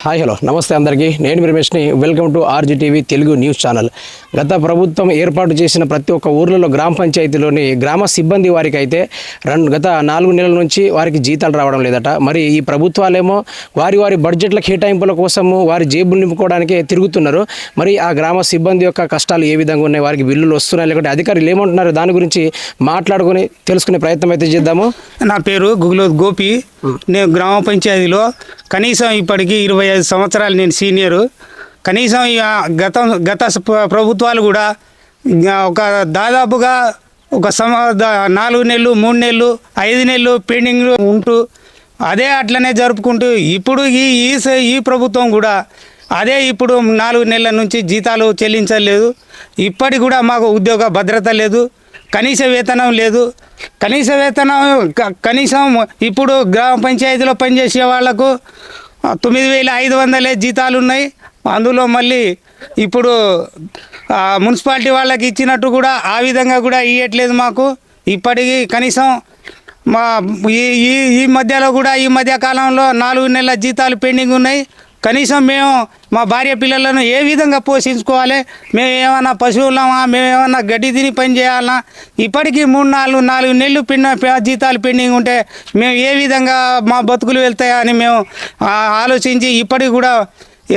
Hi hello నమస్తే అందరికీ నేను రమేష్ని welcome to RGTV Telugu news channel. గత ప్రభుత్వం ఏర్పాటు చేసిన ప్రతి ఒక్క ఊర్లలో గ్రామ పంచాయతీలోని గ్రామ సిబ్బంది వారికి అయితే గత 4 నెలల నుంచి వారికి జీతాలు రావడం లేదట. మరి ఈ ప్రభుత్వాలేమో వారి బడ్జెట్ల కేటాయింపుల కోసము వారి జేబులు నింపుకోవడానికే తిరుగుతున్నారు. మరి ఆ గ్రామ సిబ్బంది యొక్క కష్టాలు ఏ విధంగా ఉన్నాయి, వారికి బిల్లులు వస్తున్నాయి లేకుంటే అధికారులు ఏమంటున్నారు, దాని గురించి మాట్లాడుకొని తెలుసుకునే ప్రయత్నం అయితే చేద్దాము. నా పేరు గుగులోత్ గోపి. నేను గ్రామ పంచాయతీలో కనీసం ఇప్పటికీ 25 సంవత్సరాలు నేను సీనియరు. కనీసం గత ప్రభుత్వాలు కూడా ఒక దాదాపుగా ఒక 4 నెలలు 3 నెలలు 5 నెలలు పెండింగ్ ఉంటూ అదే అట్లనే జరుపుకుంటూ ఇప్పుడు ఈ ప్రభుత్వం కూడా అదే ఇప్పుడు 4 నెలల నుంచి జీతాలు చెల్లించలేదు. ఇప్పటికి కూడా మాకు ఉద్యోగ భద్రత లేదు, కనీస వేతనం లేదు. కనీసం ఇప్పుడు గ్రామ పంచాయతీలో పనిచేసే వాళ్లకు 9,500 జీతాలు ఉన్నాయి. అందులో మళ్ళీ ఇప్పుడు మున్సిపాలిటీ వాళ్ళకి ఇచ్చినట్టు కూడా ఆ విధంగా కూడా ఇవ్వట్లేదు మాకు. ఇప్పటికీ కనీసం మా ఈ మధ్యలో కూడా ఈ మధ్య కాలంలో 4 నెలల జీతాలు పెండింగ్ ఉన్నాయి. కనీసం మేము మా భార్య పిల్లలను ఏ విధంగా పోషించుకోవాలి, మేము ఏమన్నా పశువులమా, మేము ఏమన్నా గడ్డి తిని పని చేయాలన్నా, ఇప్పటికీ 3-4 నెలలు జీతాలు పెండింగ్ ఉంటే మేము ఏ విధంగా మా బతుకులు వెళ్తాయని మేము ఆలోచించి ఇప్పటికి కూడా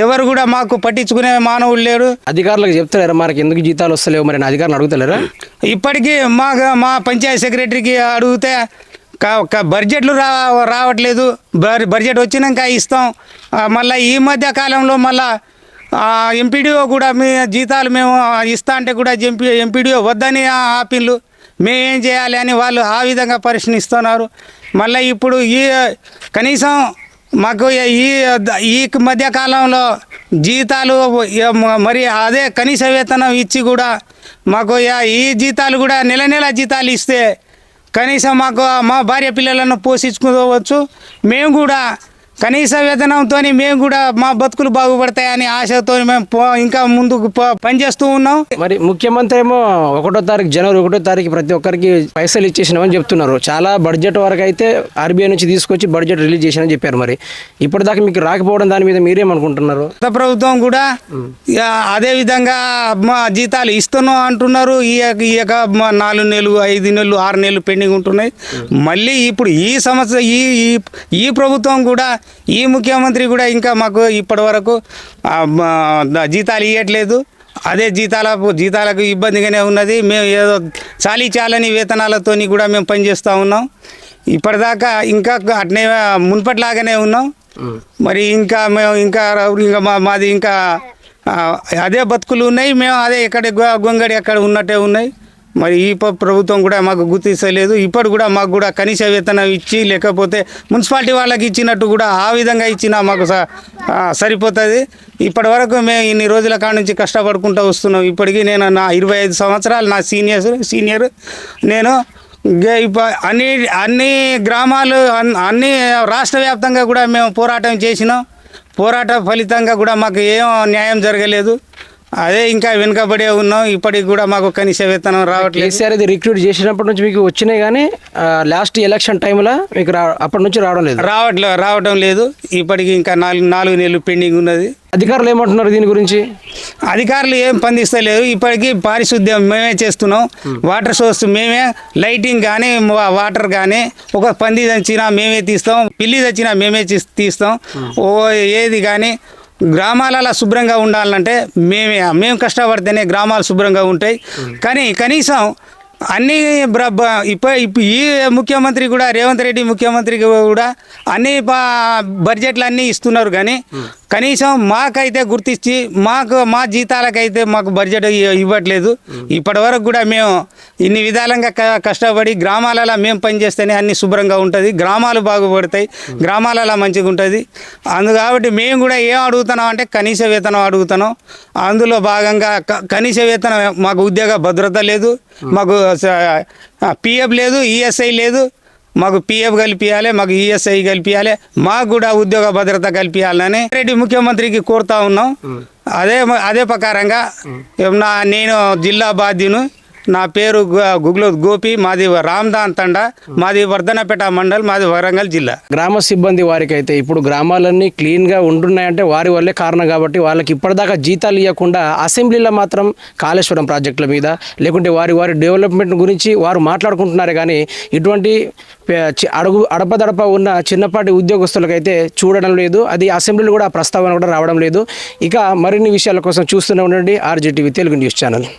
ఎవరు కూడా మాకు పట్టించుకునే మానవులు లేరు. అధికారులకు చెప్తారా మనకి ఎందుకు జీతాలు వస్తలేవు, మరి అధికారులు అడుగుతలేరా? ఇప్పటికీ మా పంచాయతీ సెక్రటరీకి అడిగితే బడ్జెట్లు రావట్లేదు, బడ్జెట్ వచ్చినాక ఇస్తాం. మళ్ళీ ఈ మధ్య కాలంలో మళ్ళా ఎంపీడీఓ కూడా మీ జీతాలు మేము ఇస్తా అంటే కూడా ఎంపీడీఓ వద్దని ఆపిల్లు. మేమేం చేయాలి అని వాళ్ళు ఆ విధంగా ప్రశ్నిస్తున్నారు. మళ్ళీ ఇప్పుడు కనీసం మాకు ఈ మధ్య కాలంలో జీతాలు మరి అదే కనీస వేతనం ఇచ్చి కూడా మాకు ఈ జీతాలు కూడా నెల జీతాలు ఇస్తే కనీసం మాకు మా భార్య పిల్లలను పోషించుకోవచ్చు. మేము కూడా కనీస వేతనంతో మేము కూడా మా బతుకులు బాగుపడతాయని ఆశతో మేము ఇంకా ముందుకు పనిచేస్తూ ఉన్నాం. మరి ముఖ్యమంత్రి ఏమో జనవరి 1వ తారీఖు ప్రతి ఒక్కరికి పైసలు ఇచ్చేసినామని చెప్తున్నారు. చాలా బడ్జెట్ వరకు అయితే ఆర్బీఐ నుంచి తీసుకొచ్చి బడ్జెట్ రిలీజ్ చేసినని చెప్పారు. మరి ఇప్పటిదాకా మీకు రాకపోవడం దాని మీద మీరేమనుకుంటున్నారు? గత ప్రభుత్వం కూడా అదే విధంగా మా జీతాలు ఇస్తున్నాం అంటున్నారు. ఈ 4 నెలలు 5 నెలలు 6 నెలలు పెండింగ్ ఉంటున్నాయి. మళ్ళీ ఇప్పుడు ఈ సంవత్సరం ఈ ప్రభుత్వం కూడా ఈ ముఖ్యమంత్రి కూడా ఇంకా మాకు ఇప్పటి వరకు జీతాలు ఇవ్వట్లేదు. అదే జీతాలకు ఇబ్బందిగానే ఉన్నది. మేము ఏదో చాలని వేతనాలతోని కూడా మేము పనిచేస్తూ ఉన్నాం. ఇప్పటిదాకా ఇంకా అట్నే మున్పట్లాగానే ఉన్నాం. మరి ఇంకా మేము ఇంకా మాది ఇంకా అదే బతుకులు ఉన్నాయి. మేము అదే గొంగడి ఎక్కడ ఉన్నట్టే ఉన్నాయి. మరి ఈ ప్రభుత్వం కూడా మాకు గుర్తిస్తలేదు. ఇప్పుడు కూడా మాకు కూడా కనీస వేతనం ఇచ్చి లేకపోతే మున్సిపాలిటీ వాళ్ళకి ఇచ్చినట్టు కూడా ఆ విధంగా ఇచ్చినా మాకు సరిపోతుంది. ఇప్పటి వరకు మేము ఇన్ని రోజుల కాడ నుంచి కష్టపడుకుంటూ వస్తున్నాం. ఇప్పటికీ నేను నా 25 సంవత్సరాలు నా సీనియర్ నేను అన్ని గ్రామాలు అన్ని రాష్ట్ర వ్యాప్తంగా కూడా మేము పోరాటం చేసినాం. పోరాట ఫలితంగా కూడా మాకు ఏం న్యాయం జరగలేదు. అదే ఇంకా వెనుకబడే ఉన్నాం. ఇప్పటికి కూడా మాకు కనీస వేతనం రావట్లేదు. కేసీఆర్ ఇది రిక్రూట్ చేసినప్పటి నుంచి మీకు వచ్చినాయి, కానీ లాస్ట్ ఎలక్షన్ టైంలో మీకు అప్పటి నుంచి రావడం లేదు. ఇప్పటికి ఇంకా 4 నెలలు పెండింగ్ ఉన్నది. అధికారులు ఏమంటున్నారు దీని గురించి? అధికారులు ఏం స్పందిస్తలేరు. ఇప్పటికీ పారిశుద్ధ్యం మేమే చేస్తున్నాం. వాటర్ సోర్స్ మేమే, లైటింగ్ కానీ వాటర్ కానీ ఒక పంది తెచ్చినా మేమే తీస్తాం, పిల్లి తెచ్చినా మేమే తీస్తాం. ఏది కానీ గ్రామాలలో శుభ్రంగా ఉండాలంటే మేము కష్టపడితేనే గ్రామాలు శుభ్రంగా ఉంటాయి. కానీ కనీసం అన్ని ఈ ముఖ్యమంత్రి కూడా రేవంత్ రెడ్డి ముఖ్యమంత్రికి కూడా అన్ని బడ్జెట్లు అన్నీ ఇస్తున్నారు. కానీ కనీసం మాకైతే గుర్తించి మా జీతాలకైతే మాకు బడ్జెట్ ఇవ్వట్లేదు. ఇప్పటి వరకు కూడా మేము ఇన్ని విధాలుగా కష్టపడి గ్రామాలలో మేము పనిచేస్తేనే అన్ని శుభ్రంగా ఉంటుంది, గ్రామాలు బాగుపడతాయి, గ్రామాలలో మంచిగా ఉంటుంది. కాబట్టి మేము కూడా ఏం అడుగుతున్నాం అంటే కనీస వేతనం అడుగుతున్నాం. అందులో భాగంగా కనీస వేతనం మాకు ఉద్యోగ భద్రత లేదు, మాకు పిఎఫ్ లేదు, ఈఎస్ఐ లేదు. మాకు పిఎఫ్ కల్పించాలి, మాకు ఈఎస్ఐ కల్పించాలి, మాకు కూడా ఉద్యోగ భద్రత కల్పించాలని రెడ్డి ముఖ్యమంత్రికి కోరుతా ఉన్నాం. అదే ప్రకారంగా నేను జిల్లా బాధ్యును, నా పేరు గుగ్లో గోపి, మాది రామ్దాన్ తండ, మాది వర్ధనపేట మండల్, మాది వరంగల్ జిల్లా. గ్రామ సిబ్బంది వారికి అయితే ఇప్పుడు గ్రామాలన్నీ క్లీన్గా ఉంటున్నాయంటే వారి వల్లే కారణం కాబట్టి వాళ్ళకి ఇప్పటిదాకా జీతాలు ఇవ్వకుండా అసెంబ్లీలో మాత్రం కాళేశ్వరం ప్రాజెక్టుల మీద లేకుంటే వారి డెవలప్మెంట్ గురించి వారు మాట్లాడుకుంటున్నారే కానీ ఇటువంటి అడపదడప ఉన్న చిన్నపాటి ఉద్యోగస్తులకైతే చూడడం లేదు. అది అసెంబ్లీలో కూడా ప్రస్తావన కూడా రావడం లేదు. ఇక మరిన్ని విషయాల కోసం చూస్తూనే ఉండండి RJTV తెలుగు న్యూస్ ఛానల్.